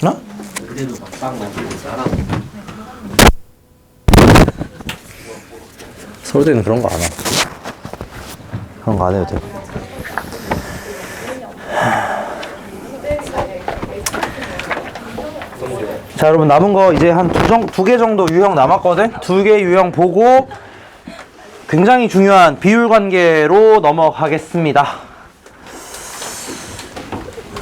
어? 그대로 막빵 만들고 따라하고. 서울대는 그런 거 안 해. 그런 거 안 해도 돼. 자, 여러분 남은 거 이제 한 두 개 정도 유형 남았거든? 2개 유형 보고 굉장히 중요한 비율 관계로 넘어가겠습니다.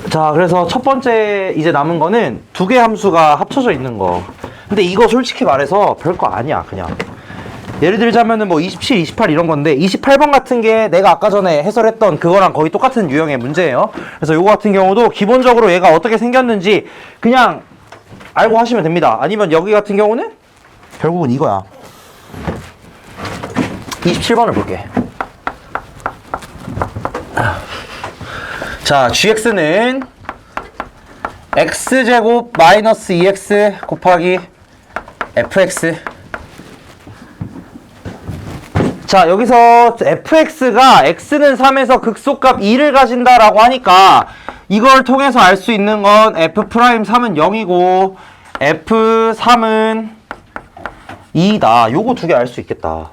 자, 그래서 첫 번째 이제 남은 거는 2개 함수가 합쳐져 있는 거. 근데 이거 솔직히 말해서 별거 아니야, 그냥. 예를 들자면은 뭐 27, 28 이런 건데 28번 같은 게 내가 아까 전에 해설했던 그거랑 거의 똑같은 유형의 문제예요. 그래서 요거 같은 경우도 기본적으로 얘가 어떻게 생겼는지 그냥 알고 하시면 됩니다. 아니면 여기 같은 경우는 결국은 이거야. 27번을 볼게. 자, gx는 x제곱 마이너스 2x 곱하기 fx. 자, 여기서 fx가 x는 3에서 극소값 2를 가진다라고 하니까 이걸 통해서 알 수 있는 건 f'3은 0이고 f3은 2다. 요거 두 개 알 수 있겠다.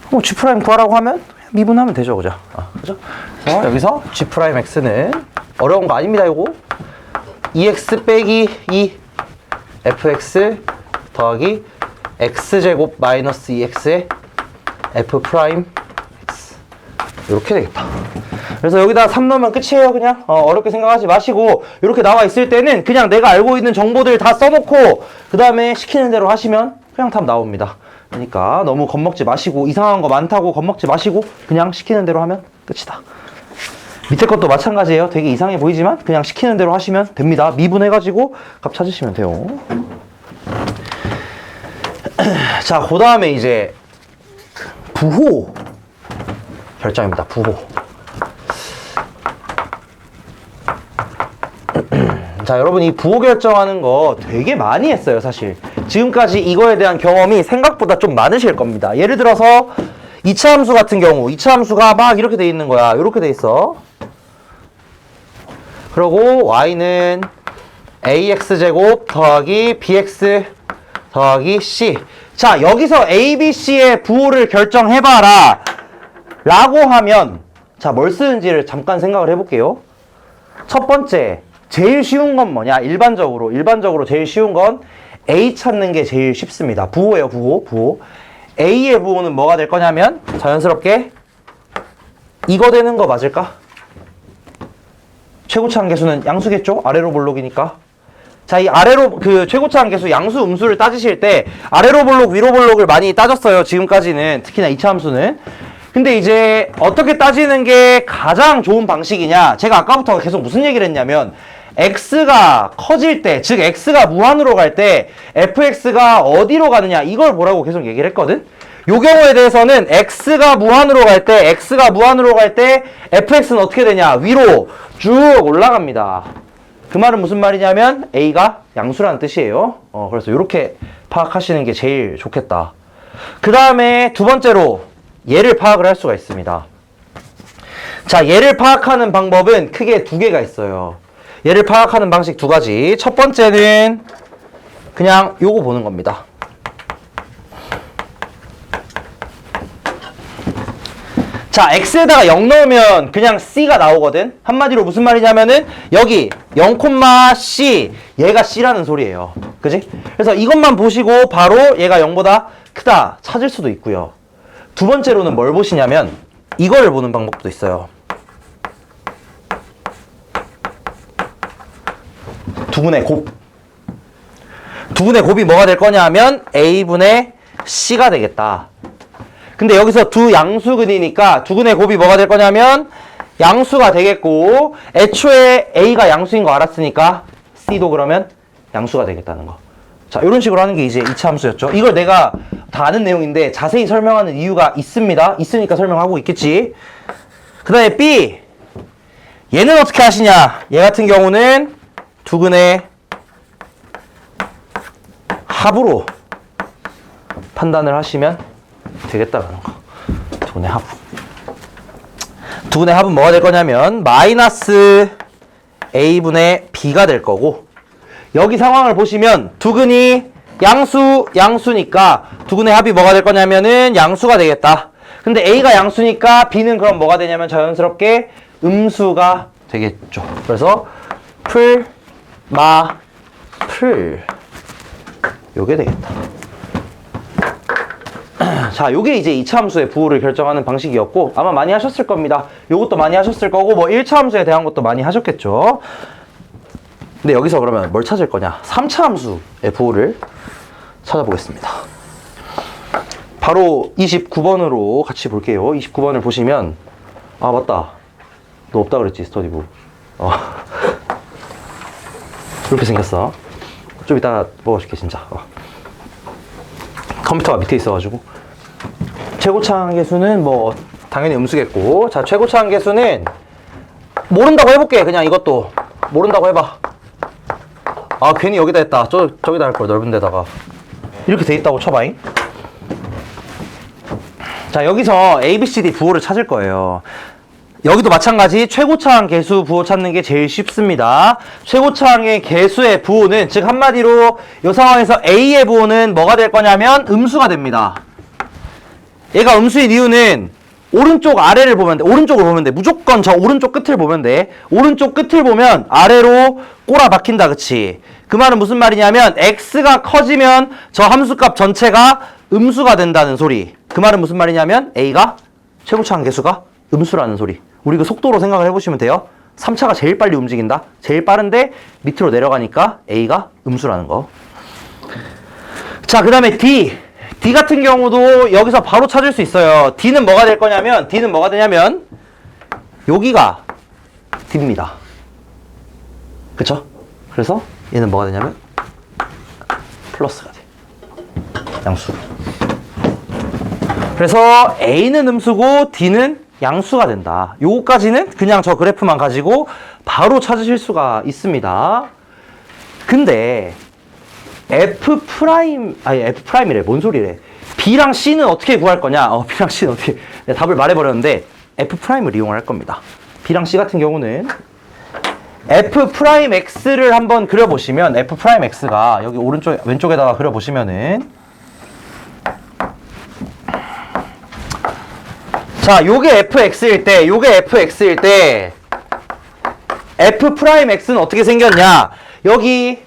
뭐 g' 구하라고 하면 미분하면 되죠, 그죠? 그죠? 그래서 여기서 g'x는 어려운 거 아닙니다, 요거. 2x 빼기 2 fx 더하기 x제곱 마이너스 2x의 f'x 이렇게 되겠다. 그래서 여기다 3 넣으면 끝이에요. 그냥 어렵게 생각하지 마시고 이렇게 나와 있을 때는 그냥 내가 알고 있는 정보들 다 써놓고 그 다음에 시키는 대로 하시면 그냥 답 나옵니다. 그러니까 너무 겁먹지 마시고 이상한 거 많다고 겁먹지 마시고 그냥 시키는 대로 하면 끝이다. 밑에 것도 마찬가지예요. 되게 이상해 보이지만 그냥 시키는 대로 하시면 됩니다. 미분해가지고 값 찾으시면 돼요. 자, 그 다음에 이제 부호 결정입니다. 부호. 자, 여러분 이 부호 결정하는 거 되게 많이 했어요, 사실. 지금까지 이거에 대한 경험이 생각보다 좀 많으실 겁니다. 예를 들어서 2차 함수 같은 경우 2차 함수가 막 이렇게 돼 있는 거야. 이렇게 돼 있어. 그리고 y는 ax제곱 더하기 bx 더하기 c. 자, 여기서 a, b, c의 부호를 결정해봐라 라고 하면 자, 뭘 쓰는지를 잠깐 생각을 해볼게요. 첫 번째, 제일 쉬운 건 뭐냐? 일반적으로 제일 쉬운 건 a 찾는 게 제일 쉽습니다. 부호예요, 부호. a의 부호는 뭐가 될 거냐면 자연스럽게 이거 되는 거 맞을까? 최고차 한계수는 양수겠죠? 아래로 볼록이니까. 자, 이 아래로 최고차 한계수 양수 음수를 따지실 때 아래로 볼록 위로 볼록을 많이 따졌어요. 지금까지는 특히나 2차 함수는. 근데 이제 어떻게 따지는 게 가장 좋은 방식이냐? 제가 아까부터 계속 무슨 얘기를 했냐면 x가 커질 때, 즉 x가 무한으로 갈 때 fx가 어디로 가느냐 이걸 보라고 계속 얘기를 했거든. 요 경우에 대해서는 x가 무한으로 갈 때 fx는 어떻게 되냐? 위로 쭉 올라갑니다. 그 말은 무슨 말이냐면 a가 양수라는 뜻이에요. 그래서 이렇게 파악하시는 게 제일 좋겠다. 그 다음에 두 번째로 얘를 파악을 할 수가 있습니다. 자, 얘를 파악하는 방법은 크게 두 개가 있어요. 얘를 파악하는 방식 두 가지. 첫 번째는 그냥 요거 보는 겁니다. 자, x에다가 0 넣으면 그냥 c가 나오거든. 한마디로 무슨 말이냐면은 여기 0,c 얘가 c라는 소리예요. 그지? 그래서 이것만 보시고 바로 얘가 0보다 크다 찾을 수도 있고요. 두 번째로는 뭘 보시냐면 이거를 보는 방법도 있어요. 두분의 곱. 두분의 곱이 뭐가 될 거냐 하면 a분의 c가 되겠다. 근데 여기서 두 양수근이니까 두근의 곱이 뭐가 될 거냐면 양수가 되겠고 애초에 a가 양수인 거 알았으니까 c도 그러면 양수가 되겠다는 거. 자, 이런 식으로 하는 게 이제 2차 함수였죠. 이걸 내가 다 아는 내용인데 자세히 설명하는 이유가 있습니다. 있으니까 설명하고 있겠지. 그 다음에 b. 얘는 어떻게 하시냐. 얘 같은 경우는 두근의 합으로 판단을 하시면 되겠다라는 거. 두근의 합. 두근의 합은 뭐가 될 거냐면 마이너스 a분의 b가 될 거고, 여기 상황을 보시면 두근이 양수니까 두근의 합이 뭐가 될 거냐면은 양수가 되겠다. 근데 a가 양수니까 b는 그럼 뭐가 되냐면 자연스럽게 음수가 되겠죠. 그래서 풀, 마, 풀 요게 되겠다. 자, 요게 이제 2차 함수의 부호를 결정하는 방식이었고, 아마 많이 하셨을 겁니다. 요것도 많이 하셨을 거고, 뭐 1차 함수에 대한 것도 많이 하셨겠죠. 근데 여기서 그러면 뭘 찾을 거냐? 3차 함수의 부호를 찾아보겠습니다. 바로 29번으로 같이 볼게요. 29번을 보시면, 아, 맞다. 너 없다 그랬지, 스터디북. 이렇게 생겼어. 좀 이따 먹어줄게, 진짜. 컴퓨터가 밑에 있어가지고. 최고차항 계수는 뭐 당연히 음수겠고, 자, 최고차항 계수는 모른다고 해볼게. 그냥 이것도 모른다고 해봐. 아, 괜히 여기다 했다. 저기다 할 걸, 넓은 데다가. 이렇게 돼 있다고 쳐봐잉. 자, 여기서 A, B, C, D 부호를 찾을 거예요. 여기도 마찬가지 최고차항 계수 부호 찾는 게 제일 쉽습니다. 최고차항의 계수의 부호는, 즉 한마디로 이 상황에서 A의 부호는 뭐가 될 거냐면 음수가 됩니다. 얘가 음수인 이유는 오른쪽 아래를 보면 돼. 오른쪽을 보면 돼. 무조건 저 오른쪽 끝을 보면 돼. 오른쪽 끝을 보면 아래로 꼬라 박힌다. 그치? 그 말은 무슨 말이냐면 x가 커지면 저 함수값 전체가 음수가 된다는 소리. 그 말은 무슨 말이냐면 a가 최고차항 계수가 음수라는 소리. 우리 그 속도로 생각을 해보시면 돼요. 3차가 제일 빨리 움직인다. 제일 빠른데 밑으로 내려가니까 a가 음수라는 거. 자, 그 다음에 D 같은 경우도 여기서 바로 찾을 수 있어요. D는 뭐가 될 거냐면, D는 뭐가 되냐면 여기가 D입니다. 그쵸? 그래서 얘는 뭐가 되냐면 플러스가 돼. 양수. 그래서 A는 음수고 D는 양수가 된다. 요거까지는 그냥 저 그래프만 가지고 바로 찾으실 수가 있습니다. 근데 F'이래. 뭔 소리래. B랑 C는 어떻게 구할 거냐? B랑 C는 어떻게. 내가 답을 말해버렸는데, F'을 이용을 할 겁니다. B랑 C 같은 경우는 F'X를 한번 그려보시면, F'X가 여기 왼쪽에다가 그려보시면은, 자, 요게 Fx일 때, F'X는 어떻게 생겼냐? 여기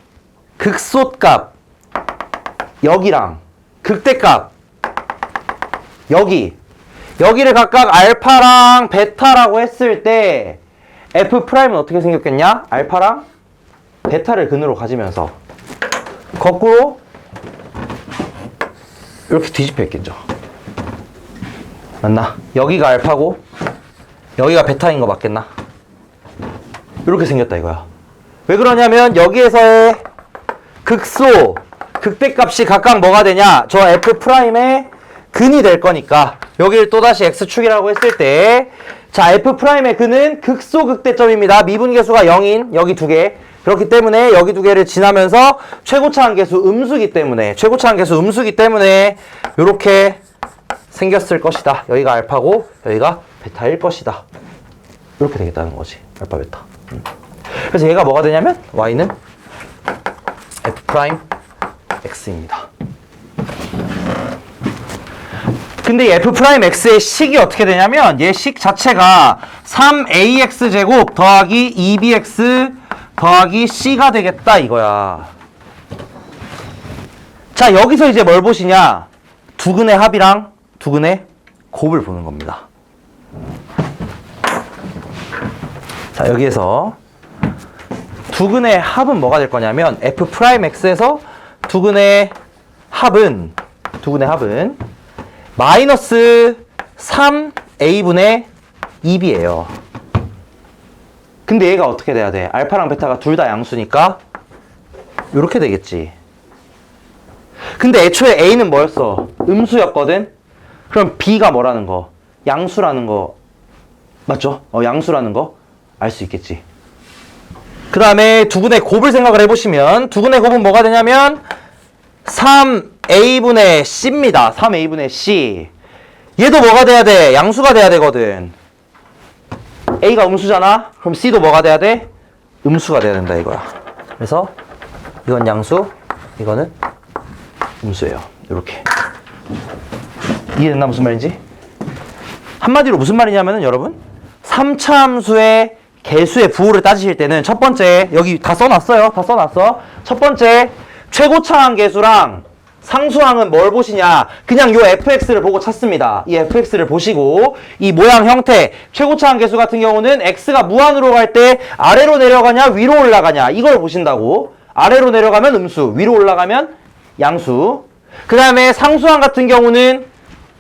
극소값, 여기랑 극대값, 여기를 각각 알파랑 베타라고 했을 때 F'은 어떻게 생겼겠냐? 알파랑 베타를 근으로 가지면서 거꾸로 이렇게 뒤집혀 있겠죠. 맞나? 여기가 알파고 여기가 베타인 거 맞겠나? 이렇게 생겼다 이거야. 왜 그러냐면 여기에서의 극소, 극대값이 각각 뭐가 되냐? 저 F'의 근이 될 거니까 여기를 또다시 X축이라고 했을 때, 자, F'의 근은 극소 극대점입니다. 미분계수가 0인 여기 두 개. 그렇기 때문에 여기 두 개를 지나면서 최고차항 계수 음수기 때문에 이렇게 생겼을 것이다. 여기가 알파고 여기가 베타일 것이다. 이렇게 되겠다는 거지. 알파 베타. 그래서 얘가 뭐가 되냐면 y는 F'X입니다. 근데 이 F'X의 식이 어떻게 되냐면 얘 식 자체가 3AX제곱 더하기 2BX 더하기 C가 되겠다 이거야. 자, 여기서 이제 뭘 보시냐? 두근의 합이랑 두근의 곱을 보는 겁니다. 자, 여기에서 두근의 합은 뭐가 될 거냐면 F'X에서 두근의 합은 마이너스 3A분의 2B예요. 근데 얘가 어떻게 돼야 돼? 알파랑 베타가 둘 다 양수니까 이렇게 되겠지. 근데 애초에 A는 뭐였어? 음수였거든? 그럼 B가 뭐라는 거? 양수라는 거 맞죠? 양수라는 거 알 수 있겠지. 그 다음에 두근의 곱을 생각을 해보시면 두근의 곱은 뭐가 되냐면 3a분의 c입니다. 3a분의 c. 얘도 뭐가 돼야 돼? 양수가 돼야 되거든. a가 음수잖아? 그럼 c도 뭐가 돼야 돼? 음수가 돼야 된다 이거야. 그래서 이건 양수, 이거는 음수예요. 이렇게. 이해됐나 무슨 말인지? 한마디로 무슨 말이냐면은 여러분 3차 함수의 개수의 부호를 따지실 때는 첫 번째 여기 다 써놨어요. 다 써놨어. 첫 번째 최고차항 개수랑 상수항은 뭘 보시냐? 그냥 요 fx를 보고 찾습니다. 이 fx를 보시고 이 모양 형태 최고차항 개수 같은 경우는 x가 무한으로 갈 때 아래로 내려가냐 위로 올라가냐 이걸 보신다고. 아래로 내려가면 음수, 위로 올라가면 양수. 그 다음에 상수항 같은 경우는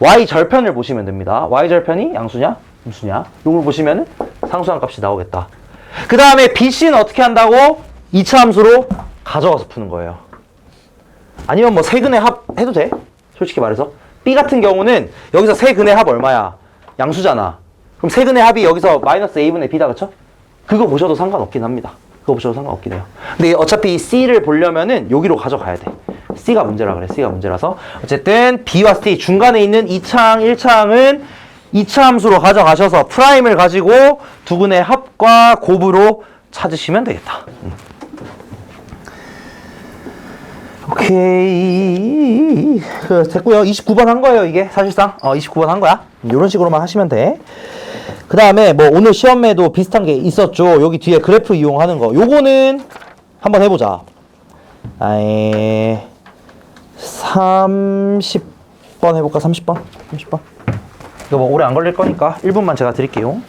y절편을 보시면 됩니다. y절편이 양수냐 음수냐 이걸 보시면 상수항 값이 나오겠다. 그 다음에 bc는 어떻게 한다고? 2차 함수로 가져가서 푸는 거예요. 아니면 뭐 세근의 합 해도 돼. 솔직히 말해서 b 같은 경우는 여기서 세근의 합 얼마야? 양수잖아. 그럼 세근의 합이 여기서 마이너스 a분의 b다 그쵸? 그거 보셔도 상관없긴 합니다. 그거 보셔도 상관없긴 해요. 근데 어차피 c를 보려면은 여기로 가져가야 돼. c가 문제라 그래. c가 문제라서 어쨌든 b와 c 중간에 있는 2차항 1차항은 2차 함수로 가져가셔서 프라임을 가지고 두 근의 합과 곱으로 찾으시면 되겠다. 오케이. 됐고요. 29번 한 거예요, 이게. 사실상. 29번 한 거야. 이런 식으로만 하시면 돼. 그 다음에 뭐 오늘 시험에도 비슷한 게 있었죠. 여기 뒤에 그래프 이용하는 거. 요거는 한번 해보자. 30번 해볼까? 30번? 30번? 이거 뭐 오래 안 걸릴 거니까 1분만 제가 드릴게요.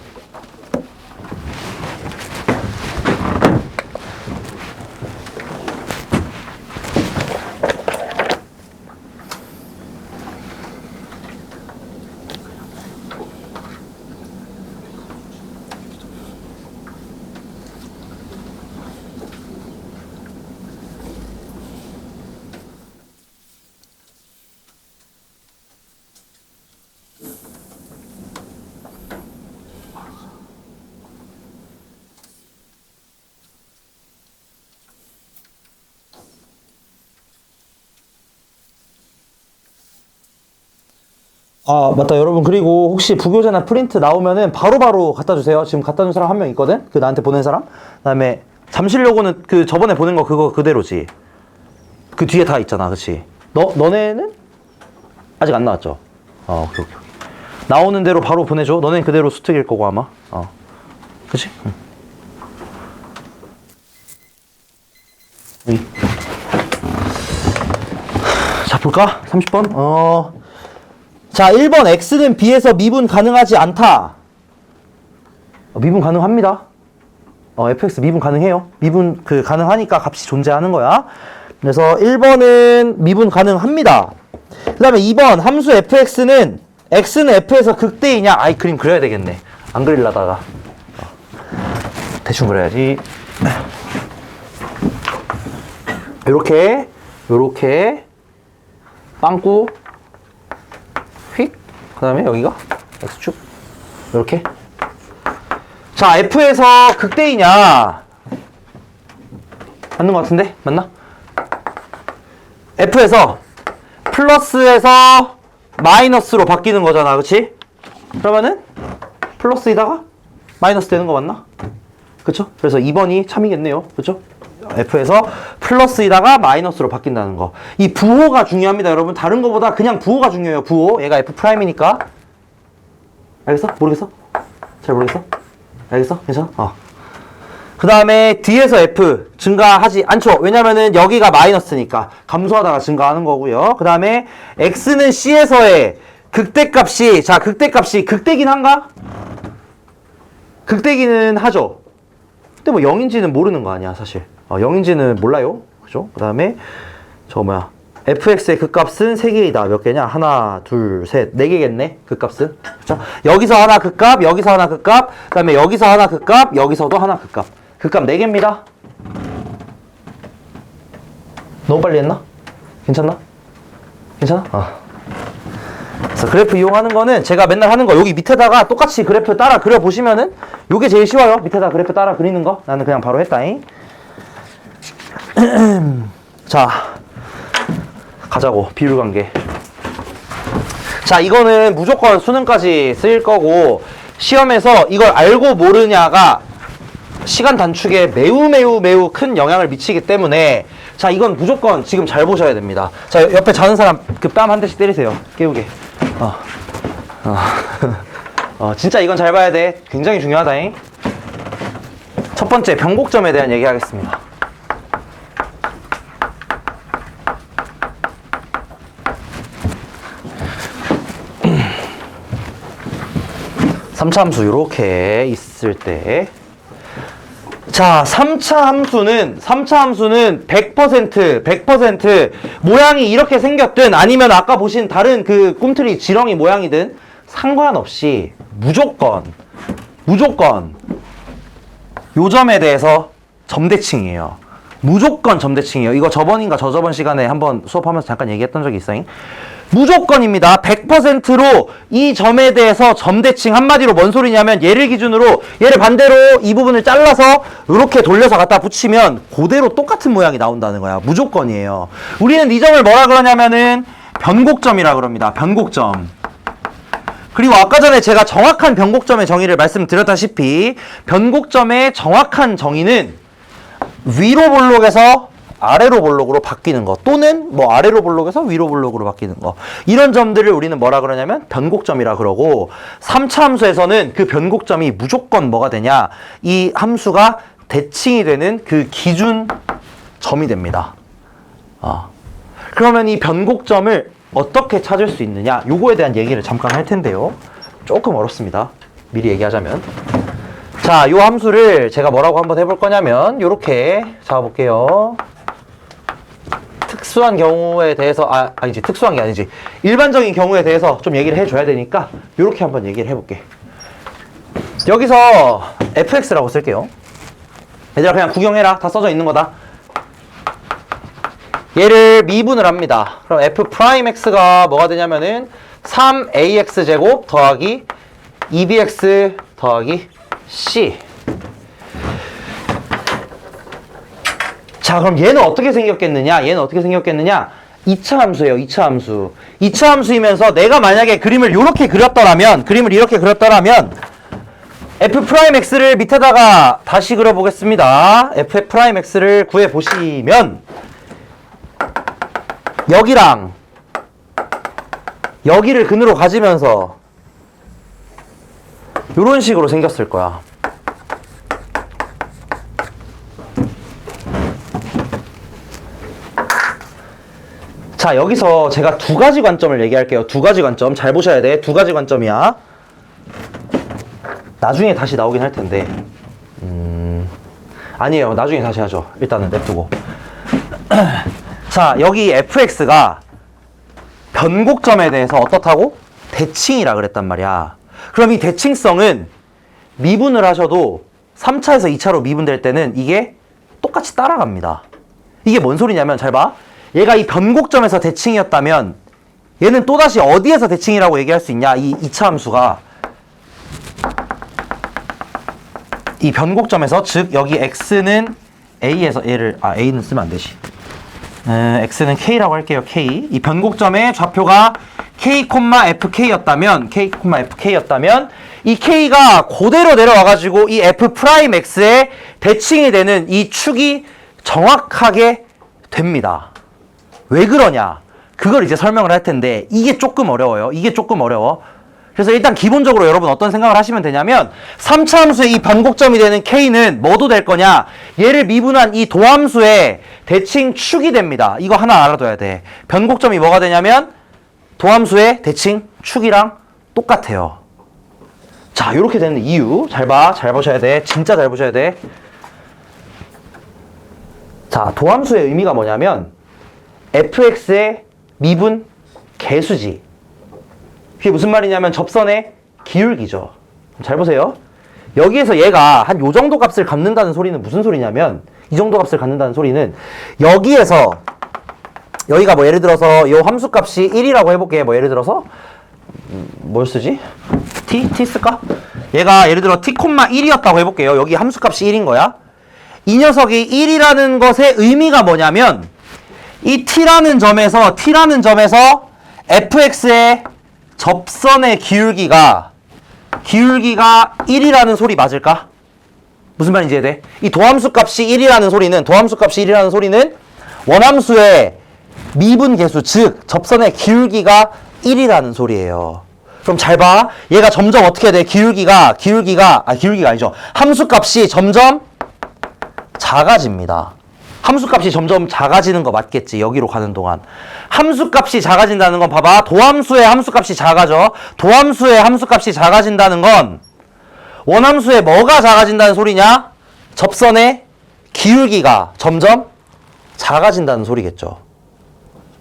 아, 맞다. 여러분, 그리고 혹시 부교재나 프린트 나오면은 바로바로 갖다 주세요. 지금 갖다 준 사람 한 명 있거든? 그 나한테 보낸 사람? 그 다음에 잠실요거는 그 저번에 보낸 거 그거 그대로지. 그 뒤에 다 있잖아. 그치? 너네는? 아직 안 나왔죠? 오케이. 나오는 대로 바로 보내줘. 너네는 그대로 수특일 거고, 아마. 그치? 응. 여기. 자, 볼까? 30번. 자, 1번 x는 b에서 미분 가능하지 않다. 미분 가능합니다. fx 미분 가능해요. 미분 가능하니까 값이 존재하는 거야. 그래서 1번은 미분 가능합니다. 그 다음에 2번 함수 fx는 x는 f에서 극대이냐? 아이 그림 그려야 되겠네. 안 그리려다가 대충 그려야지. 요렇게 빵꾸 휙. 그 다음에 여기가 x축. 요렇게. 자, f에서 극대이냐? 맞는 것 같은데? 맞나? f에서 플러스에서 마이너스로 바뀌는 거잖아. 그치? 그러면은 플러스에다가 마이너스 되는 거 맞나? 그쵸? 그래서 2번이 참이겠네요. 그쵸? f에서 플러스에다가 마이너스로 바뀐다는 거. 이 부호가 중요합니다, 여러분. 다른 거보다 그냥 부호가 중요해요. 부호. 얘가 f'이니까. 알겠어? 모르겠어? 잘 모르겠어? 알겠어? 괜찮아? 그 다음에 뒤에서 f 증가하지 않죠. 왜냐면은 여기가 마이너스니까 감소하다가 증가하는 거고요. 그 다음에 x는 c에서의 극대값이, 자, 극대값이 극대긴 한가? 극대기는 하죠. 근데 뭐 0인지는 모르는 거 아니야, 사실. 0인지는 몰라요. 그죠? 그 다음에 저거 뭐야, fx의 극값은 3개이다. 몇 개냐? 하나, 둘, 셋, 4개겠네. 극값은. 그쵸? 여기서 하나 극값, 여기서 하나 극값, 그 다음에 여기서 하나 극값, 여기서도 하나 극값. 극값 4개입니다. 너무 빨리 했나? 괜찮나? 괜찮아? 그래서 그래프 이용하는 거는 제가 맨날 하는 거 여기 밑에다가 똑같이 그래프 따라 그려보시면은 요게 제일 쉬워요. 밑에다 그래프 따라 그리는 거. 나는 그냥 바로 했다잉. 자, 가자고. 비율관계. 자, 이거는 무조건 수능까지 쓰일 거고, 시험에서 이걸 알고 모르냐가 시간 단축에 매우 큰 영향을 미치기 때문에, 자, 이건 무조건 지금 잘 보셔야 됩니다. 자, 옆에 자는 사람 그 뺨 한 대씩 때리세요. 깨우게. 진짜 이건 잘 봐야 돼. 굉장히 중요하다잉. 첫 번째, 변곡점에 대한 얘기 하겠습니다. 삼차 함수 이렇게 있을 때, 자, 3차 함수는 100% 모양이 이렇게 생겼든 아니면 아까 보신 다른 그 꿈틀이 지렁이 모양이든 상관없이 무조건 요 점에 대해서 점대칭이에요. 무조건 점대칭이에요. 이거 저번인가 저저번 시간에 한번 수업하면서 잠깐 얘기했던 적이 있어요. 무조건입니다. 100%로 이 점에 대해서 점대칭. 한마디로 뭔 소리냐면 얘를 기준으로 얘를 반대로 이 부분을 잘라서 이렇게 돌려서 갖다 붙이면 그대로 똑같은 모양이 나온다는 거야. 무조건이에요. 우리는 이 점을 뭐라 그러냐면은 변곡점이라 그럽니다. 변곡점. 그리고 아까 전에 제가 정확한 변곡점의 정의를 말씀드렸다시피 변곡점의 정확한 정의는 위로 볼록에서 아래로 볼록으로 바뀌는 거, 또는 뭐 아래로 볼록에서 위로 볼록으로 바뀌는 거, 이런 점들을 우리는 뭐라 그러냐면 변곡점이라 그러고, 3차 함수에서는 그 변곡점이 무조건 뭐가 되냐, 이 함수가 대칭이 되는 그 기준 점이 됩니다. 그러면 이 변곡점을 어떻게 찾을 수 있느냐, 요거에 대한 얘기를 잠깐 할 텐데요. 조금 어렵습니다. 미리 얘기하자면. 자, 요 함수를 제가 뭐라고 한번 해볼 거냐면 요렇게 잡아볼게요. 특수한 경우에 대해서, 아니지, 특수한 게 아니지, 일반적인 경우에 대해서 좀 얘기를 해줘야 되니까 요렇게 한번 얘기를 해볼게. 여기서 fx라고 쓸게요. 얘들아 그냥 구경해라. 다 써져 있는 거다. 얘를 미분을 합니다. 그럼 f'x가 뭐가 되냐면은 3ax제곱 더하기 2bx 더하기 c. 자, 그럼 얘는 어떻게 생겼겠느냐? 2차 함수예요. 2차 함수. 2차 함수이면서 내가 만약에 그림을 이렇게 그렸더라면, f'x를 밑에다가 다시 그려보겠습니다. f'x를 구해보시면 여기랑 여기를 근으로 가지면서 이런 식으로 생겼을 거야. 자, 여기서 제가 두 가지 관점을 얘기할게요. 두 가지 관점. 잘 보셔야 돼. 두 가지 관점이야. 나중에 다시 나오긴 할 텐데. 아니에요. 나중에 다시 하죠. 일단은 냅두고. 자, 여기 fx가 변곡점에 대해서 어떻다고? 대칭이라 그랬단 말이야. 그럼 이 대칭성은 미분을 하셔도 3차에서 2차로 미분될 때는 이게 똑같이 따라갑니다. 이게 뭔 소리냐면 잘 봐. 얘가 이 변곡점에서 대칭이었다면 얘는 또다시 어디에서 대칭이라고 얘기할 수 있냐? 이 2차 함수가 이 변곡점에서, 즉 여기 x는 a에서 얘를 a는 쓰면 안 되지. x는 k라고 할게요. k. 이 변곡점의 좌표가 k, fk였다면 이 k가 그대로 내려와가지고 이 f'x에 대칭이 되는 이 축이 정확하게 됩니다. 왜 그러냐? 그걸 이제 설명을 할 텐데 이게 조금 어려워요. 그래서 일단 기본적으로 여러분 어떤 생각을 하시면 되냐면 3차 함수의 이 변곡점이 되는 k는 뭐도 될 거냐? 얘를 미분한 이 도함수의 대칭 축이 됩니다. 이거 하나 알아둬야 돼. 변곡점이 뭐가 되냐면 도함수의 대칭 축이랑 똑같아요. 자, 이렇게 되는 이유 잘 봐. 잘 보셔야 돼. 진짜 잘 보셔야 돼. 자, 도함수의 의미가 뭐냐면 fx의 미분 개수지. 그게 무슨 말이냐면 접선의 기울기죠. 잘 보세요. 여기에서 얘가 한 요 정도 값을 갖는다는 소리는 무슨 소리냐면, 이 정도 값을 갖는다는 소리는 여기에서 여기가 뭐 예를 들어서 요 함수 값이 1이라고 해볼게. 뭐 예를 들어서 뭘 쓰지? t 쓸까? 얘가 예를 들어 t, 1이었다고 해볼게요. 여기 함수 값이 1인 거야. 이 녀석이 1이라는 것의 의미가 뭐냐면 이 t라는 점에서 fx의 접선의 기울기가 1이라는 소리 맞을까? 무슨 말인지 이해돼? 이 도함수 값이 1이라는 소리는 원함수의 미분계수, 즉 접선의 기울기가 1이라는 소리예요. 그럼 잘 봐. 얘가 점점 어떻게 돼? 기울기가 아니죠. 함수값이 점점 작아집니다. 함수값이 점점 작아지는 거 맞겠지? 여기로 가는 동안. 함수값이 작아진다는 건 봐봐. 도함수의 함수값이 작아져. 도함수의 함수값이 작아진다는 건 원함수의 뭐가 작아진다는 소리냐? 접선의 기울기가 점점 작아진다는 소리겠죠.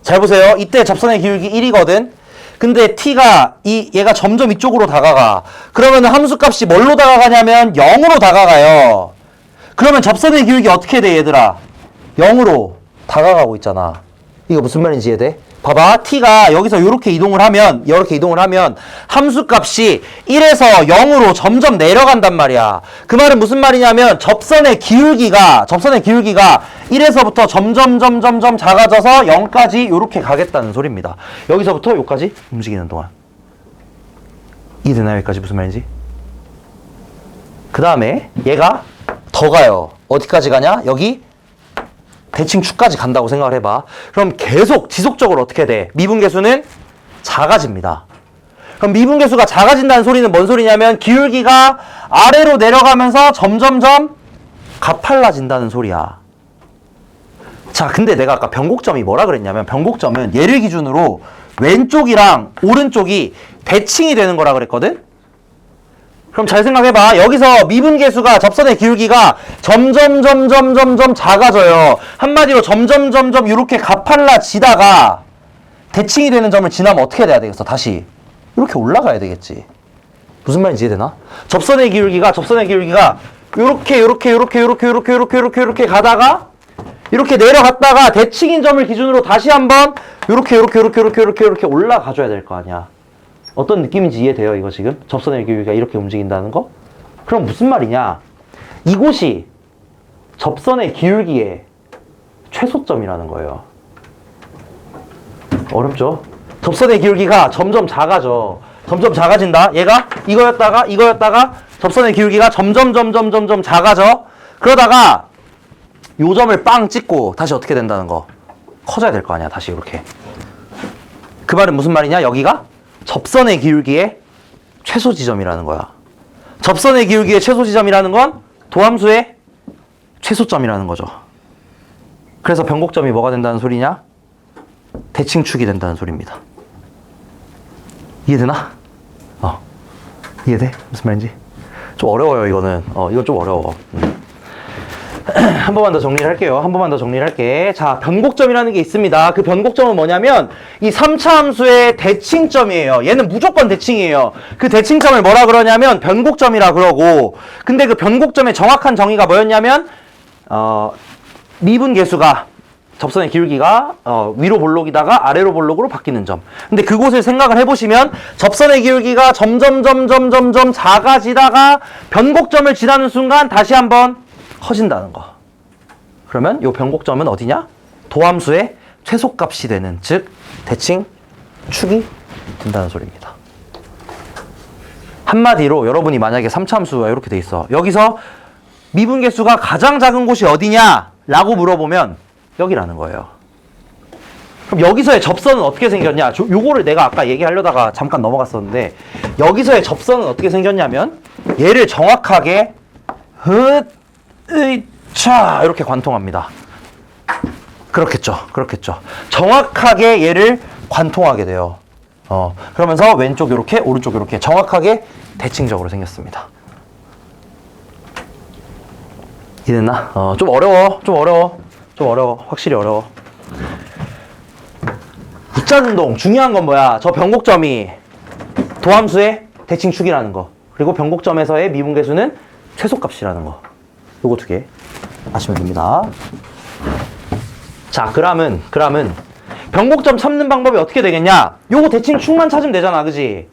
잘 보세요. 이때 접선의 기울기 1이거든. 근데 t가 얘가 점점 이쪽으로 다가가. 그러면 함수값이 뭘로 다가가냐면 0으로 다가가요. 그러면 접선의 기울기 어떻게 돼, 얘들아? 0으로 다가가고 있잖아. 이거 무슨 말인지 이해돼? 봐봐. t가 여기서 이렇게 이동을 하면 함수값이 1에서 0으로 점점 내려간단 말이야. 그 말은 무슨 말이냐면 접선의 기울기가 1에서부터 점점 작아져서 0까지 이렇게 가겠다는 소리입니다. 여기서부터 여기까지 움직이는 동안. 이해되나요? 여기까지 무슨 말인지? 그 다음에 얘가 더 가요. 어디까지 가냐? 여기 대칭 축까지 간다고 생각을 해봐. 그럼 계속 지속적으로 어떻게 돼? 미분계수는 작아집니다. 그럼 미분계수가 작아진다는 소리는 뭔 소리냐면 기울기가 아래로 내려가면서 점점점 가팔라진다는 소리야. 자, 근데 내가 아까 변곡점이 뭐라 그랬냐면 변곡점은 얘를 기준으로 왼쪽이랑 오른쪽이 대칭이 되는 거라 그랬거든? 그럼 잘 생각해봐. 여기서 미분계수가 접선의 기울기가 점점 작아져요. 한마디로 점점 이렇게 가팔라지다가 대칭이 되는 점을 지나면 어떻게 돼야 되겠어? 다시 이렇게 올라가야 되겠지. 무슨 말인지 이해되나? 접선의 기울기가 이렇게 가다가 이렇게 내려갔다가 대칭인 점을 기준으로 다시 한번 이렇게 올라가줘야 될 거 아니야. 어떤 느낌인지 이해돼요? 이거 지금? 접선의 기울기가 이렇게 움직인다는 거? 그럼 무슨 말이냐? 이곳이 접선의 기울기의 최소점이라는 거예요. 어렵죠? 접선의 기울기가 점점 작아져. 점점 작아진다. 얘가 이거였다가 접선의 기울기가 점점 작아져. 그러다가 요 점을 빵 찍고 다시 어떻게 된다는 거? 커져야 될 거 아니야. 다시 이렇게. 그 말은 무슨 말이냐? 여기가 접선의 기울기의 최소 지점이라는 거야. 접선의 기울기의 최소 지점이라는 건 도함수의 최소점이라는 거죠. 그래서 변곡점이 뭐가 된다는 소리냐? 대칭축이 된다는 소리입니다. 이해되나? 이해돼? 무슨 말인지? 좀 어려워요, 이거는. 이건 좀 어려워. 한 번만 더 정리를 할게요. 자, 변곡점이라는 게 있습니다. 그 변곡점은 뭐냐면 이 3차 함수의 대칭점이에요. 얘는 무조건 대칭이에요. 그 대칭점을 뭐라 그러냐면 변곡점이라 그러고, 근데 그 변곡점의 정확한 정의가 뭐였냐면 미분계수가 접선의 기울기가 위로 볼록이다가 아래로 볼록으로 바뀌는 점. 근데 그곳을 생각을 해보시면 접선의 기울기가 점점 작아지다가 변곡점을 지나는 순간 다시 한번 커진다는 거. 그러면 이 변곡점은 어디냐? 도함수의 최소값이 되는, 즉 대칭 축이 된다는 소리입니다. 한마디로 여러분이 만약에 3차 함수가 이렇게 돼 있어. 여기서 미분계수가 가장 작은 곳이 어디냐? 라고 물어보면 여기라는 거예요. 그럼 여기서의 접선은 어떻게 생겼냐? 요거를 내가 아까 얘기하려다가 잠깐 넘어갔었는데, 여기서의 접선은 어떻게 생겼냐면 얘를 정확하게 차 이렇게 관통합니다. 그렇겠죠. 정확하게 얘를 관통하게 돼요. 그러면서 왼쪽 이렇게, 오른쪽 이렇게 정확하게 대칭적으로 생겼습니다. 이해됐나? 좀 어려워. 확실히 어려워. 입자운동 중요한 건 뭐야? 저 변곡점이 도함수의 대칭축이라는 거, 그리고 변곡점에서의 미분계수는 최소값이라는 거. 요거 두 개 아시면 됩니다. 자, 그러면 변곡점 찾는 방법이 어떻게 되겠냐? 요거 대칭축만 찾으면 되잖아, 그지?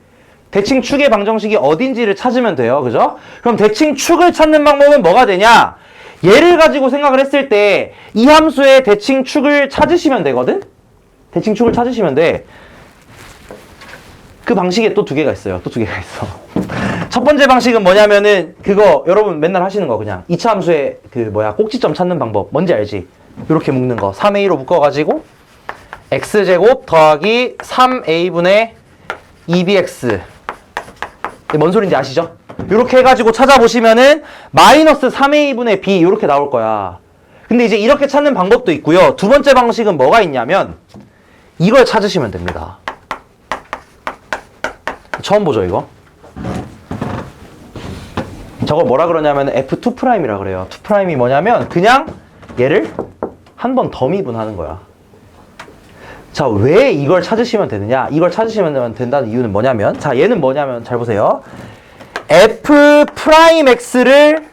대칭축의 방정식이 어딘지를 찾으면 돼요, 그죠? 그럼 대칭축을 찾는 방법은 뭐가 되냐? 얘를 가지고 생각을 했을 때 이 함수의 대칭축을 찾으시면 되거든? 대칭축을 찾으시면 돼. 그 방식에 또 두 개가 있어요. 또 두 개가 있어. 첫 번째 방식은 뭐냐면은 그거 여러분 맨날 하시는 거 그냥 2차 함수의 꼭지점 찾는 방법 뭔지 알지? 이렇게 묶는 거 3a로 묶어가지고 x제곱 더하기 3a분의 2bx 뭔 소린지 아시죠? 이렇게 해가지고 찾아보시면은 마이너스 3a분의 b 이렇게 나올 거야. 근데 이제 이렇게 찾는 방법도 있고요. 두 번째 방식은 뭐가 있냐면 이걸 찾으시면 됩니다. 처음 보죠 이거? 저걸 뭐라 그러냐면 F2'이라 그래요. 2'이 뭐냐면 그냥 얘를 한 번 더 미분하는 거야. 자, 왜 이걸 찾으시면 되느냐? 이걸 찾으시면 된다는 이유는 뭐냐면 자, 얘는 뭐냐면 잘 보세요. F'X를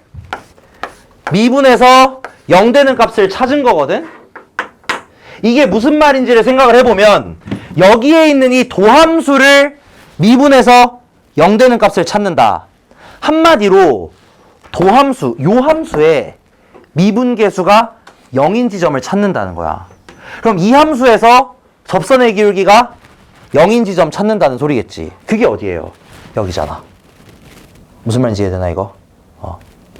미분해서 0 되는 값을 찾은 거거든? 이게 무슨 말인지를 생각을 해보면 여기에 있는 이 도함수를 미분해서 0 되는 값을 찾는다. 한마디로 도함수, 요 함수의 미분계수가 0인 지점을 찾는다는 거야. 그럼 이 함수에서 접선의 기울기가 0인 지점 찾는다는 소리겠지. 그게 어디예요? 여기잖아. 무슨 말인지 이해되나 이거?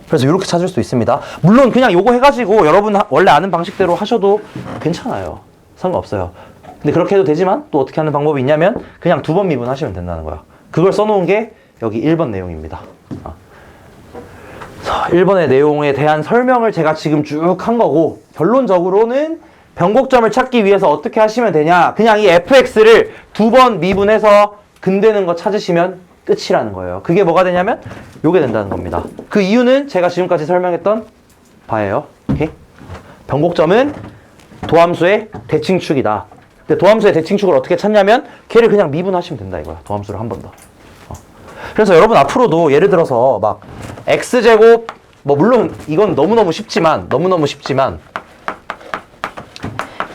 그래서 이렇게 찾을 수 있습니다. 물론 그냥 요거 해가지고 여러분 원래 아는 방식대로 하셔도 괜찮아요. 상관없어요. 근데 그렇게 해도 되지만 또 어떻게 하는 방법이 있냐면 그냥 두 번 미분하시면 된다는 거야. 그걸 써놓은 게 여기 1번 내용입니다. 1번의 내용에 대한 설명을 제가 지금 쭉 한 거고 결론적으로는 변곡점을 찾기 위해서 어떻게 하시면 되냐. 그냥 이 fx를 두 번 미분해서 근되는 거 찾으시면 끝이라는 거예요. 그게 뭐가 되냐면 요게 된다는 겁니다. 그 이유는 제가 지금까지 설명했던 바예요. 오케이? 변곡점은 도함수의 대칭축이다. 근데 도함수의 대칭축을 어떻게 찾냐면 걔를 그냥 미분하시면 된다 이거야. 도함수를 한 번 더. 그래서 여러분 앞으로도 예를 들어서 막 x제곱 물론 이건 너무너무 쉽지만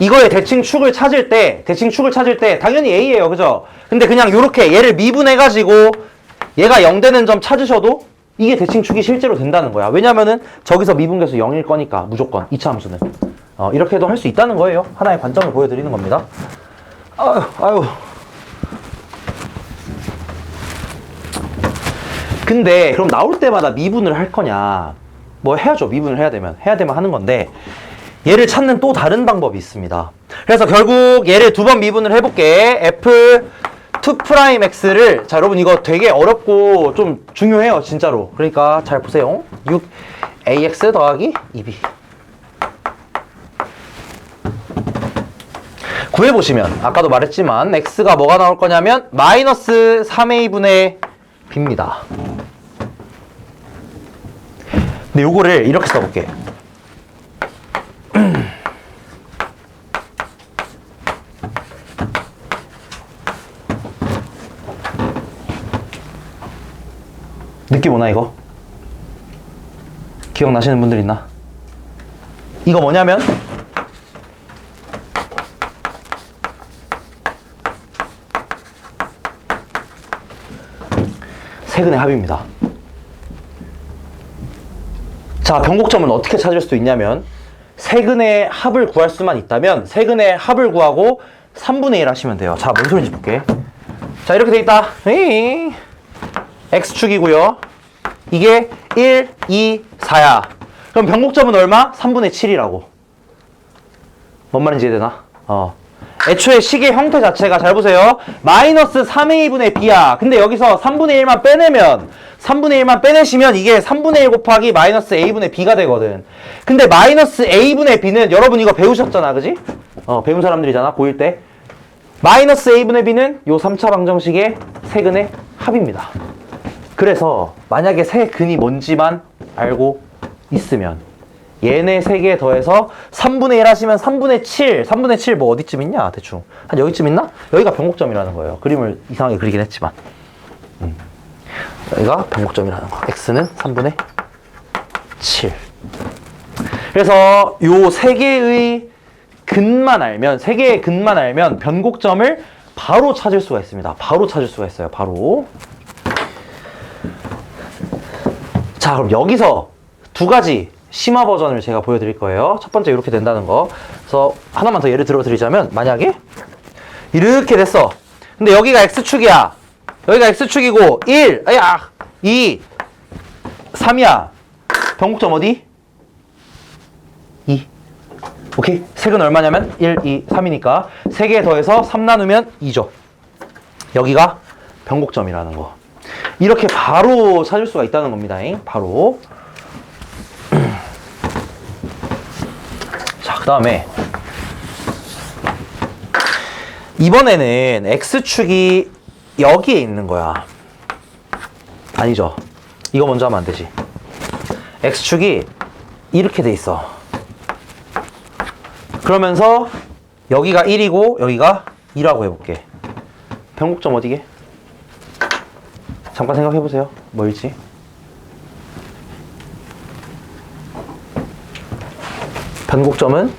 이거의 대칭축을 찾을 때 당연히 a예요. 그죠? 근데 그냥 요렇게 얘를 미분해가지고 얘가 0 되는 점 찾으셔도 이게 대칭축이 실제로 된다는 거야. 왜냐면은 저기서 미분계수 0일 거니까 무조건 2차 함수는. 이렇게 해도 할 수 있다는 거예요. 하나의 관점을 보여드리는 겁니다. 아유. 근데 그럼 나올 때마다 미분을 할 거냐? 해야죠. 미분을 해야 되면 하는 건데 얘를 찾는 또 다른 방법이 있습니다. 그래서 결국 얘를 두 번 미분을 해볼게. F2'X를 자 여러분 이거 되게 어렵고 좀 중요해요 진짜로. 그러니까 잘 보세요. 6AX 더하기 2B 구해보시면 아까도 말했지만 X가 뭐가 나올 거냐면 마이너스 3A분의 B입니다. 근데 요거를 이렇게 써볼게. 느낌 오나 이거? 기억나시는 분들 있나? 이거 뭐냐면 세근의 합입니다. 자, 변곡점은 어떻게 찾을 수 있냐면 세근의 합을 구할 수만 있다면 세근의 합을 구하고 3분의 1 하시면 돼요. 자, 뭔 소리인지 볼게. 자, 이렇게 돼 있다. x축이고요. 이게 1, 2, 4야. 그럼 변곡점은 얼마? 3분의 7이라고. 뭔 말인지 이해되나? 애초에 식의 형태 자체가 잘 보세요. 마이너스 3a분의 b야. 근데 여기서 3분의 1만 빼내면 3분의 1만 빼내시면 이게 3분의 1 곱하기 마이너스 a분의 b가 되거든. 근데 마이너스 a분의 b는 여러분 이거 배우셨잖아. 그지? 배운 사람들이잖아. 고1 때. 마이너스 a분의 b는 요 3차 방정식의 세근의 합입니다. 그래서 만약에 세근이 뭔지만 알고 있으면 얘네 3개 더해서 3분의 1 하시면 3분의 7 뭐 어디쯤 있냐 대충 한 여기쯤 있나? 여기가 변곡점이라는 거예요. 그림을 이상하게 그리긴 했지만 여기가 변곡점이라는 거. x는 3분의 7. 그래서 요 3개의 근만 알면 3개의 근만 알면 변곡점을 바로 찾을 수가 있습니다. 바로 찾을 수가 있어요. 바로. 자, 그럼 여기서 두 가지 심화 버전을 제가 보여드릴 거예요. 첫 번째 이렇게 된다는 거. 그래서 하나만 더 예를 들어 드리자면 만약에 이렇게 됐어. 근데 여기가 X축이야. 여기가 X축이고 1, 2, 3이야. 변곡점 어디? 2. 오케이? 색은 얼마냐면 1, 2, 3이니까 3개 더해서 3 나누면 2죠. 여기가 변곡점이라는 거. 이렇게 바로 찾을 수가 있다는 겁니다. 바로. 자, 그 다음에 이번에는 X축이 여기에 있는 거야. 아니죠. 이거 먼저 하면 안 되지. X축이 이렇게 돼 있어. 그러면서 여기가 1이고 여기가 2라고 해볼게. 변곡점 어디게? 잠깐 생각해보세요. 뭐일지. 변곡점은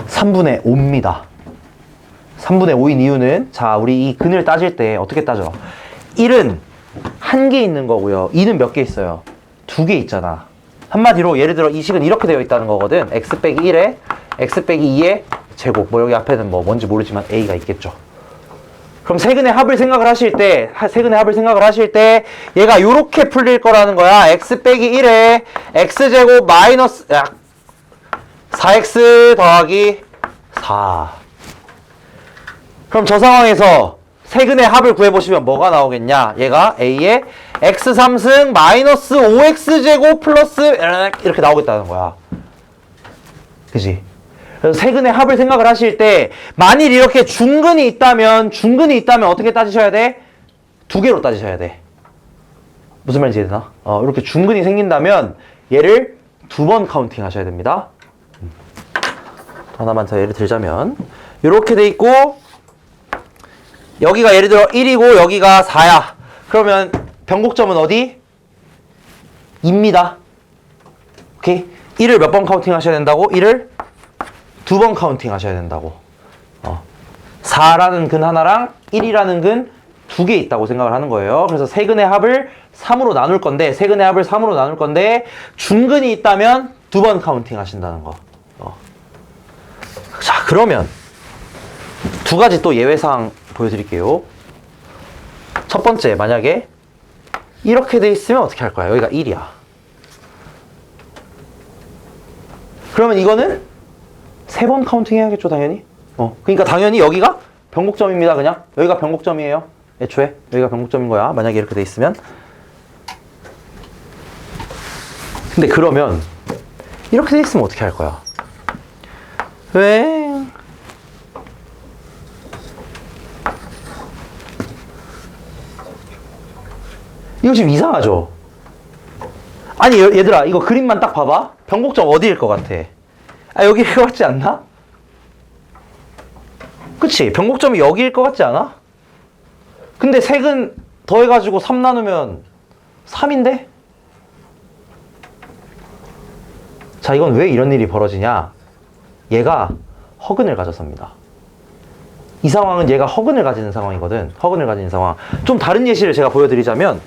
3분의 5입니다. 3분의 5인 이유는 자, 우리 이 근을 따질 때 어떻게 따져? 1은 한 개 있는 거고요. 2는 몇 개 있어요? 2개 있잖아. 한마디로 예를 들어 이 식은 이렇게 되어 있다는 거거든. x 빼기 1에 x 빼기 2의 제곱. 뭐 여기 앞에는 뭐 뭔지 모르지만 a가 있겠죠. 그럼 세근의 합을 생각을 하실 때, 얘가 요렇게 풀릴 거라는 거야. x 빼기 1에 x제곱 마이너스 4x 더하기 4. 그럼 저 상황에서 세근의 합을 구해보시면 뭐가 나오겠냐? 얘가 a의 x 3승 마이너스 5x제곱 플러스 이렇게 나오겠다는 거야. 그지? 그래서 세근의 합을 생각을 하실 때 만일 이렇게 중근이 있다면 어떻게 따지셔야 돼? 2개로 따지셔야 돼. 무슨 말인지 이해되나? 이렇게 중근이 생긴다면 얘를 2번 카운팅 하셔야 됩니다. 하나만 더 예를 들자면 이렇게 돼 있고 여기가 예를 들어 1이고 여기가 4야. 그러면 변곡점은 어디? 2입니다. 오케이? 1을 몇 번 카운팅 하셔야 된다고? 1을 2번 카운팅 하셔야 된다고. 4라는 근 하나랑 1이라는 근 2개 있다고 생각을 하는 거예요. 그래서 세근의 합을 3으로 나눌 건데 중근이 있다면 2번 카운팅 하신다는 거. 자, 그러면 두 가지 또 예외사항 보여드릴게요. 첫 번째, 만약에 이렇게 돼 있으면 어떻게 할 거야? 여기가 1이야. 그러면 이거는 3번 카운팅 해야겠죠, 당연히? 그러니까 당연히 여기가 변곡점입니다, 그냥. 여기가 변곡점이에요. 애초에. 여기가 변곡점인 거야. 만약에 이렇게 돼 있으면. 근데 그러면 이렇게 돼 있으면 어떻게 할 거야? 왜? 이거 지금 이상하죠? 아니, 얘들아, 이거 그림만 딱 봐봐. 변곡점 어디일 것 같아? 여기일 것 같지 않나? 그치? 변곡점이 여기일 것 같지 않아? 근데 색은 더해가지고 3 나누면 3인데? 자, 이건 왜 이런 일이 벌어지냐? 얘가 허근을 가졌습니다. 이 상황은 얘가 허근을 가지는 상황이거든. 허근을 가지는 상황. 좀 다른 예시를 제가 보여드리자면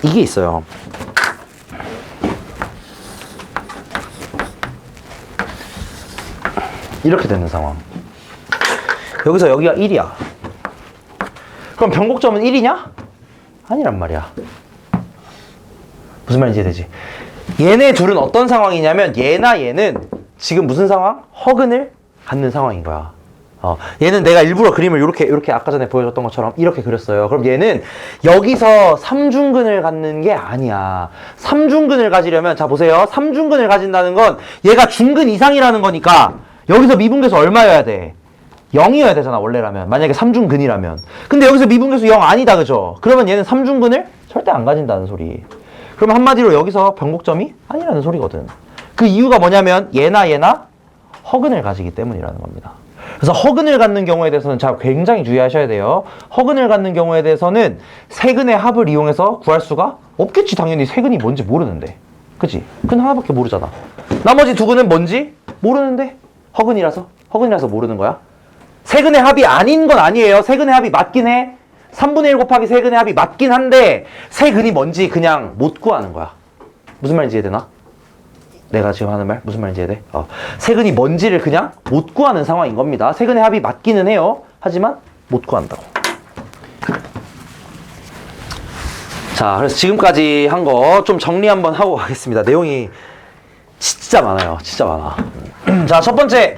이게 있어요. 이렇게 되는 상황. 여기서 여기가 1이야. 그럼 변곡점은 1이냐? 아니란 말이야. 무슨 말인지 이해되지? 얘네 둘은 어떤 상황이냐면 얘나 얘는 지금 무슨 상황? 허근을 갖는 상황인 거야. 얘는 내가 일부러 그림을 이렇게 아까 전에 보여줬던 것처럼 이렇게 그렸어요. 그럼 얘는 여기서 삼중근을 갖는 게 아니야. 삼중근을 가지려면, 자 보세요. 삼중근을 가진다는 건 얘가 중근 이상이라는 거니까 여기서 미분계수 얼마여야 돼? 0이어야 되잖아, 원래라면. 만약에 삼중근이라면. 근데 여기서 미분계수 0 아니다, 그죠? 그러면 얘는 삼중근을 절대 안 가진다는 소리. 그러면 한마디로 여기서 변곡점이 아니라는 소리거든. 그 이유가 뭐냐면 얘나 허근을 가지기 때문이라는 겁니다. 그래서 허근을 갖는 경우에 대해서는 자 굉장히 주의하셔야 돼요. 허근을 갖는 경우에 대해서는 세근의 합을 이용해서 구할 수가 없겠지. 당연히 세근이 뭔지 모르는데. 그치? 근 하나밖에 모르잖아. 나머지 두 근은 뭔지 모르는데 허근이라서 모르는 거야. 세근의 합이 아닌 건 아니에요. 세근의 합이 맞긴 해. 3분의 1 곱하기 세근의 합이 맞긴 한데 세근이 뭔지 그냥 못 구하는 거야. 무슨 말인지 이해되나? 내가 지금 하는 말 무슨 말인지 이해돼? 세근이 뭔지를 그냥 못 구하는 상황인 겁니다. 세근의 합이 맞기는 해요. 하지만 못 구한다고. 자, 그래서 지금까지 한 거 좀 정리 한번 하고 가겠습니다. 내용이 진짜 많아요. 진짜 많아. 자, 첫 번째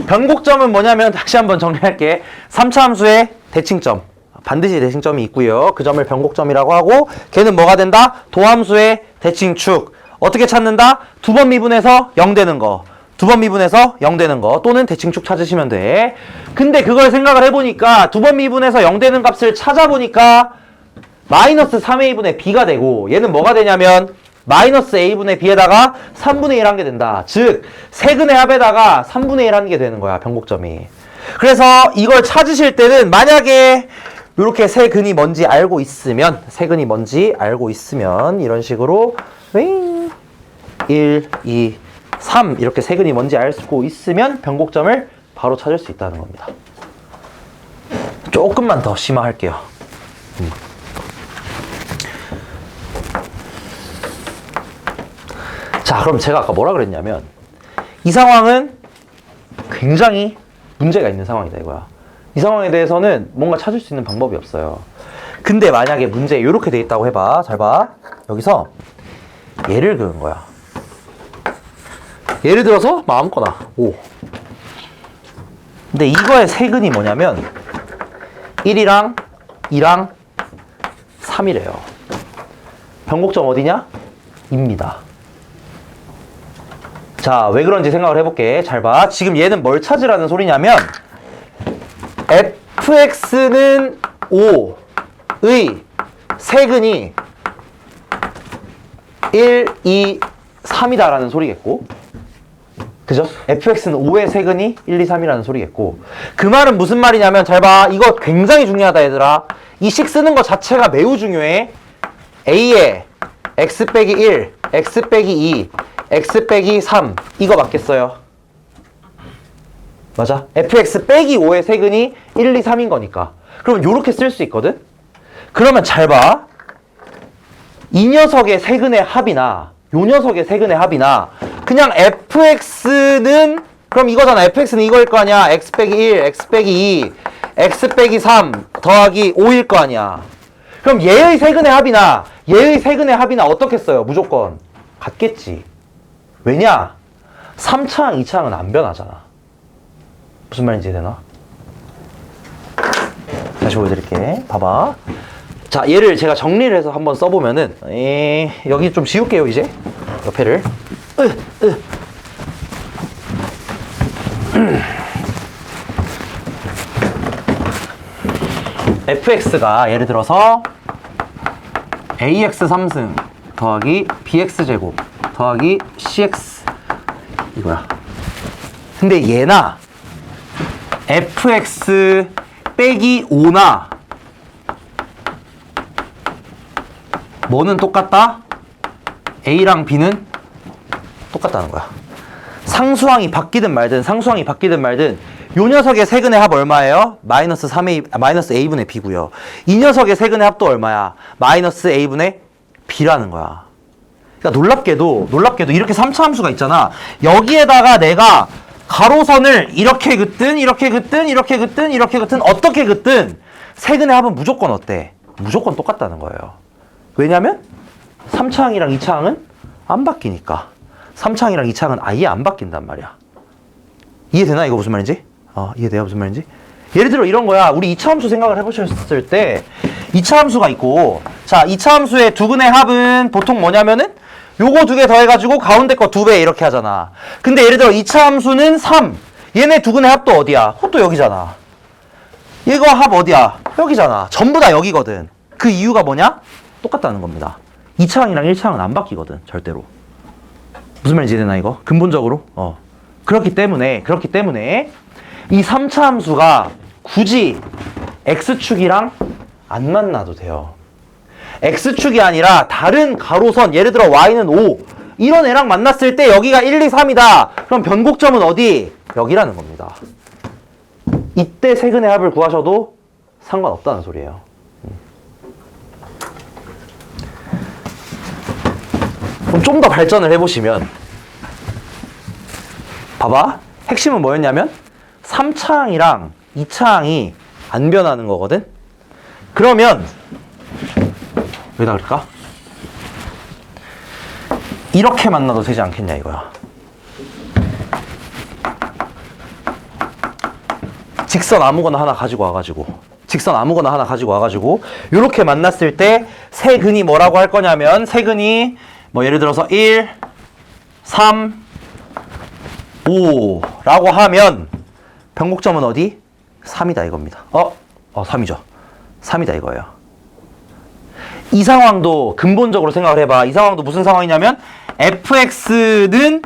변곡점은 뭐냐면 다시 한번 정리할게. 3차 함수의 대칭점. 반드시 대칭점이 있고요. 그 점을 변곡점이라고 하고 걔는 뭐가 된다? 도함수의 대칭축. 어떻게 찾는다? 두 번 미분해서 0 되는 거. 두 번 미분해서 0 되는 거. 또는 대칭축 찾으시면 돼. 근데 그걸 생각을 해보니까 두 번 미분해서 0 되는 값을 찾아보니까 마이너스 3의 2분의 b가 되고 얘는 뭐가 되냐면 마이너스 a분의 b에다가 3분의 1 한 게 된다. 즉 세근의 합에다가 3분의 1 하는 게 되는 거야. 변곡점이. 그래서 이걸 찾으실 때는 만약에 이렇게 세근이 뭔지 알고 있으면 이런 식으로 1, 2, 3 이렇게 세근이 뭔지 알고 있으면 변곡점을 바로 찾을 수 있다는 겁니다. 조금만 더 심화할게요. 자, 그럼 제가 아까 뭐라 그랬냐면 이 상황은 굉장히 문제가 있는 상황이다 이거야. 이 상황에 대해서는 뭔가 찾을 수 있는 방법이 없어요. 근데 만약에 문제에 이렇게 돼 있다고 해봐. 잘 봐. 여기서 얘를 그은 거야. 예를 들어서 아무거나 5. 근데 이거의 세근이 뭐냐면 1이랑 2랑 3이래요. 변곡점 어디냐? 입니다. 자, 왜 그런지 생각을 해볼게. 잘 봐. 지금 얘는 뭘 찾으라는 소리냐면 fx는 5의 세근이 1, 2, 3이다라는 소리겠고, 그죠? fx는 5의 세근이 1, 2, 3이라는 소리겠고, 그 말은 무슨 말이냐면 잘 봐. 이거 굉장히 중요하다 얘들아. 이 식 쓰는 거 자체가 매우 중요해. a에 x 빼기 1, x 빼기 2, x 빼기 3 이거 맞겠어요? 맞아? fx 빼기 5의 세근이 1, 2, 3인 거니까. 그럼 요렇게 쓸 수 있거든? 그러면 잘 봐. 이 녀석의 세근의 합이나 요 녀석의 세근의 합이나 그냥 fx는 그럼 이거잖아. fx는 이거일 거 아니야. x 빼기 1, x 빼기 2, x 빼기 3 더하기 5일 거 아니야. 그럼 얘의 세근의 합이나 얘의 세근의 합이나 어떻게 써요? 무조건 같겠지. 왜냐? 3차항, 2차항은 안 변하잖아. 무슨 말인지 되나? 다시 보여드릴게. 봐봐. 자, 얘를 제가 정리를 해서 한번 써보면은 여기 좀 지울게요. 이제 옆에를 fx가 예를 들어서 ax 3승 더하기 bx제곱 더하기 cx 이거야. 근데 얘나 fx 빼기 5나 뭐는 똑같다? a랑 b는 똑같다는 거야. 상수항이 바뀌든 말든 요 녀석의 세근의 합 얼마예요? 마이너스 a분의 b고요. 이 녀석의 세근의 합도 얼마야? 마이너스 a분의 b라는 거야. 그러니까 놀랍게도 이렇게 3차 함수가 있잖아. 여기에다가 내가 가로선을 이렇게 긋든 어떻게 긋든 세근의 합은 무조건 어때? 무조건 똑같다는 거예요. 왜냐면 3차항이랑 2차항은 안 바뀌니까. 3차항이랑 2차항은 아예 안 바뀐단 말이야. 이해되나? 이거 무슨 말인지? 이해돼요? 무슨 말인지? 예를 들어 이런 거야. 우리 2차 함수 생각을 해보셨을 때 2차 함수가 있고, 자, 2차 함수의 두근의 합은 보통 뭐냐면은 요거 두 개 더해가지고 가운데 거 2배 이렇게 하잖아. 근데 예를 들어 2차 함수는 3. 얘네 두근의 합도 어디야? 또 여기잖아. 이거 합 어디야? 여기잖아. 전부 다 여기거든. 그 이유가 뭐냐? 똑같다는 겁니다. 2차항이랑 1차항은 안 바뀌거든. 절대로. 무슨 말인지 이해되나 이거? 근본적으로? 그렇기 때문에 이 3차 함수가 굳이 x축이랑 안 만나도 돼요. x축이 아니라 다른 가로선, 예를 들어 y는 5 이런 애랑 만났을 때 여기가 1, 2, 3이다. 그럼 변곡점은 어디? 여기라는 겁니다. 이때 세근의 합을 구하셔도 상관없다는 소리예요. 그럼 좀 더 발전을 해보시면 봐봐. 핵심은 뭐였냐면 3차항이랑 2차항이 안 변하는 거거든. 그러면 여기다 그럴까? 이렇게 만나도 되지 않겠냐 이거야. 직선 아무거나 하나 가지고 와가지고 이렇게 만났을 때 세 근이 뭐라고 할 거냐면 세 근이 뭐 예를 들어서 1, 3, 5 라고 하면 변곡점은 어디? 3이다 이겁니다. 3이죠. 3이다 이거예요. 이 상황도 근본적으로 생각을 해봐. 이 상황도 무슨 상황이냐면 fx는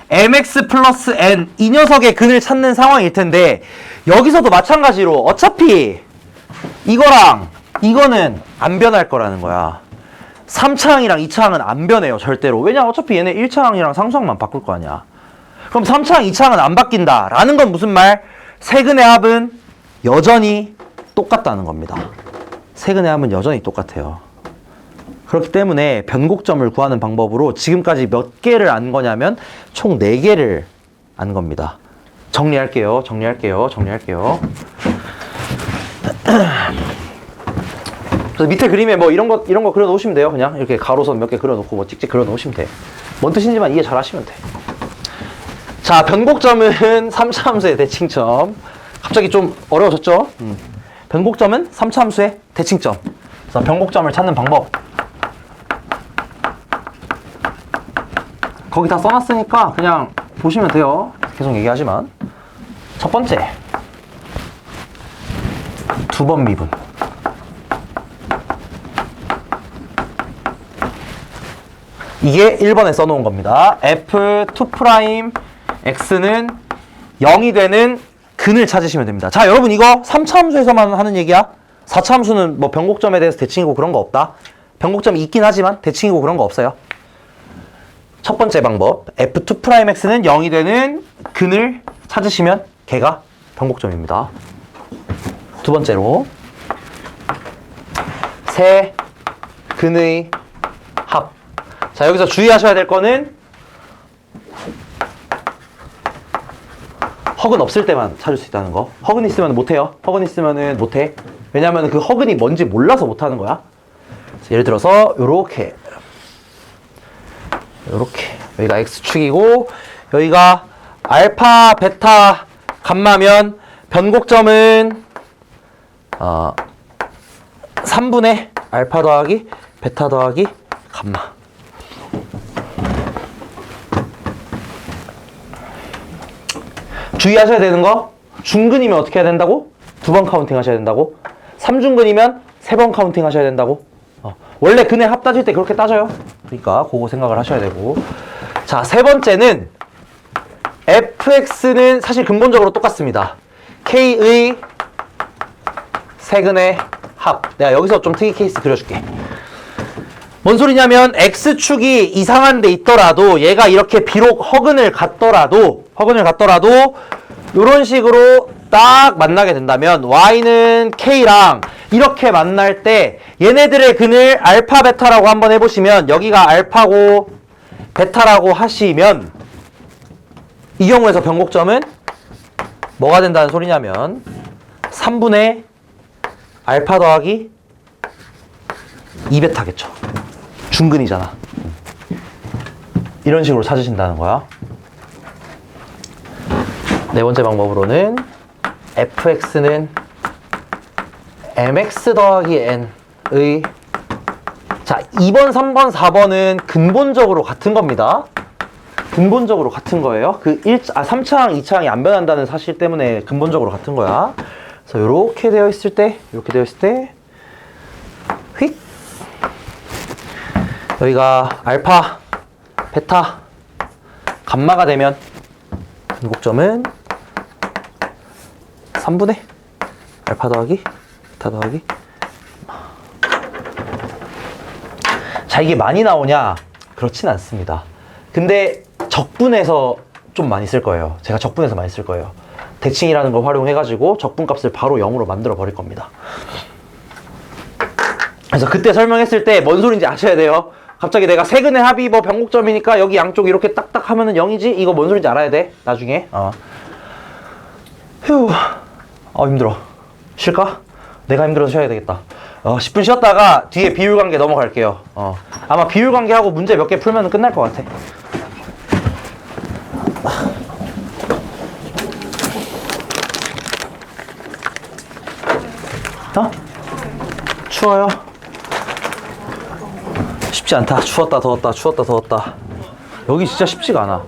mx 플러스 n 이 녀석의 근을 찾는 상황일 텐데 여기서도 마찬가지로 어차피 이거랑 이거는 안 변할 거라는 거야. 3차항이랑 2차항은 안 변해요 절대로. 왜냐 어차피 얘네 1차항이랑 상수항만 바꿀 거 아니야. 그럼 3차항 2차항은 안 바뀐다 라는 건 무슨 말? 세 근의 합은 여전히 똑같다는 겁니다. 세 근의 합은 여전히 똑같아요. 그렇기 때문에 변곡점을 구하는 방법으로 지금까지 몇 개를 안 거냐면 총 4개를 안 겁니다. 정리할게요. 그래서 밑에 그림에 뭐 이런 거 그려 놓으시면 돼요. 그냥 이렇게 가로선 몇 개 그려 놓고 뭐 찍찍 그려 놓으시면 돼. 뭔 뜻인지만 이해 잘 하시면 돼. 자, 변곡점은 3차 함수의 대칭점. 갑자기 좀 어려워졌죠? 변곡점은 3차 함수의 대칭점. 그래서 변곡점을 찾는 방법. 거기 다 써놨으니까 그냥 보시면 돼요. 계속 얘기하지만. 첫 번째. 2번 미분. 이게 1번에 써놓은 겁니다. f2'x는 0이 되는 근을 찾으시면 됩니다. 자, 여러분 이거 3차 함수에서만 하는 얘기야. 4차 함수는 뭐 변곡점에 대해서 대칭이고 그런 거 없다. 변곡점이 있긴 하지만 대칭이고 그런 거 없어요. 첫 번째 방법, f2'x는 0이 되는 근을 찾으시면 걔가 변곡점입니다. 두 번째로 세 근의 합. 자, 여기서 주의하셔야 될 거는 허근 없을 때만 찾을 수 있다는 거. 허근 있으면 못해요. 허근 있으면 못해. 왜냐면 그 허근이 뭔지 몰라서 못하는 거야. 예를 들어서 요렇게 여기가 x축이고 여기가 알파, 베타, 감마면 변곡점은 3분의 알파 더하기 베타 더하기 감마. 주의하셔야 되는 거, 중근이면 어떻게 해야 된다고? 2번 카운팅 하셔야 된다고. 3중근이면 3번 카운팅 하셔야 된다고. 원래 근의 합 따질 때 그렇게 따져요. 그러니까 그거 생각을 하셔야 되고. 자, 세 번째는 fx는 사실 근본적으로 똑같습니다. k의 세근의 합. 내가 여기서 좀 특이 케이스 그려줄게. 뭔 소리냐면 x축이 이상한 데 있더라도 얘가 이렇게 비록 허근을 갖더라도 이런 식으로 딱 만나게 된다면 y는 k랑 이렇게 만날 때 얘네들의 근을 알파 베타라고 한번 해보시면 여기가 알파고 베타라고 하시면 이 경우에서 변곡점은 뭐가 된다는 소리냐면 3분의 알파 더하기 2베타겠죠. 중근이잖아. 이런 식으로 찾으신다는 거야. 네 번째 방법으로는 fx는 mx 더하기 n의 자 2번, 3번, 4번은 근본적으로 같은 겁니다. 근본적으로 같은 거예요. 그 3차항, 2차항이 안 변한다는 사실 때문에 근본적으로 같은 거야. 그래서 이렇게 되어 있을 때 휙 여기가 알파, 베타, 감마가 되면 변곡점은 3분의 알파 더하기 베타 더하기. 자, 이게 많이 나오냐? 그렇진 않습니다. 근데 적분해서 좀 많이 쓸 거예요. 제가 적분해서 많이 쓸 거예요. 대칭이라는 걸 활용해가지고 적분값을 바로 0으로 만들어 버릴 겁니다. 그래서 그때 설명했을 때 뭔 소린지 아셔야 돼요. 갑자기 내가 세근의 합이 뭐 변곡점이니까 여기 양쪽 이렇게 딱딱 하면은 0이지? 이거 뭔 소린지 알아야 돼. 나중에. 휴. 힘들어. 쉴까? 내가 힘들어서 쉬어야 되겠다. 10분 쉬었다가 뒤에 비율관계 넘어갈게요. 아마 비율관계하고 문제 몇 개 풀면 끝날 것 같아. 추워요? 쉽지 않다. 추웠다 더웠다 추웠다 더웠다. 여기 진짜 쉽지가 않아.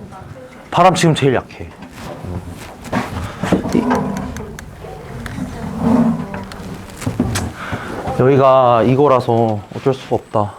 바람 지금 제일 약해. 여기가 이거라서 어쩔 수가 없다.